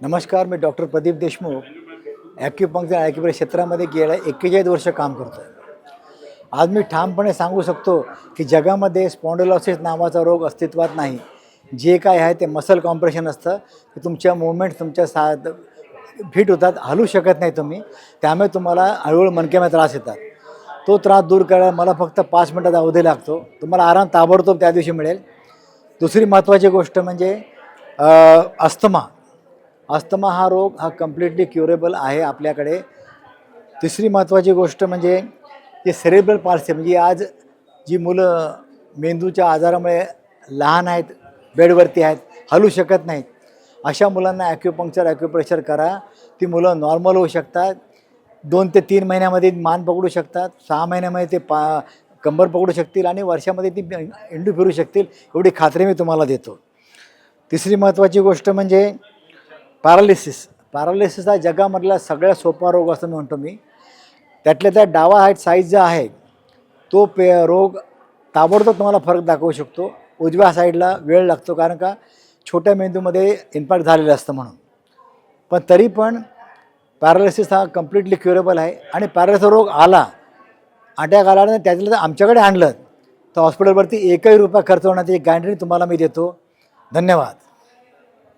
नमस्कार, मी doctor Pradeep Deshmukh acupuncture acupressure क्षेत्रामध्ये गेल्या 41 वर्ष काम करतो आहे. आज मी ठामपणे सांगू शकतो की जगामध्ये स्पॉन्डिलोसिस नावाचा रोग अस्तित्वात नाही. जे काय आहे ते मसल कॉम्प्रेशन असतं की तुमच्या मूवमेंट तुमच्या फिट होतात, हलू शकत नाही तुम्ही, त्यामुळे तुम्हाला हळूहळू मणक्यामध्ये त्रास येतात. तो त्रास दूर करायला मला फक्त 5 मिनटाचा अवधी लागतो. तुम्हाला आराम ताबडतोब त्या दिवशी मिळेल. दुसरी महत्त्वाची गोष्ट म्हणजे अस्थमा. अस्थमा हा रोग हा कम्प्लिटली क्युरेबल आहे आपल्याकडे. तिसरी महत्त्वाची गोष्ट म्हणजे जे सेरेब्रल पाल्सी, म्हणजे आज जी मुलं मेंदूच्या आजारामुळे लहान आहेत, बेडवरती आहेत, हलू शकत नाहीत, अशा मुलांना ॲक्युपंक्चर ॲक्युप्रेशर करा. ती मुलं नॉर्मल होऊ शकतात. 2 ते 3 महिन्यामध्ये मान पकडू शकतात, 6 महिन्यामध्ये ते कंबर पकडू शकतील आणि वर्षामध्ये ती इंडू फिरू शकतील, एवढी खात्री मी तुम्हाला देतो. तिसरी महत्त्वाची गोष्ट म्हणजे पॅरालिसिस हा जगामधला सगळ्यात सोपा रोग असं म्हणतो मी. त्यातल्या त्या डावा साईड जो आहे तो रोग ताबडतोब तुम्हाला फरक दाखवू शकतो. उजव्या साईडला वेळ लागतो, कारण का छोट्या मेंदूमध्ये इम्पॅक्ट झालेलं असतं म्हणून. पण तरी पण पॅरालिसिस हा कम्प्लिटली क्युरेबल आहे. आणि पॅरालिसिस रोग आला, अटॅक आला आणि त्यातलं जर आमच्याकडे आणलं तर हॉस्पिटलवरती एकही रुपया खर्च होण्याची गॅरंटी तुम्हाला मी देतो. धन्यवाद.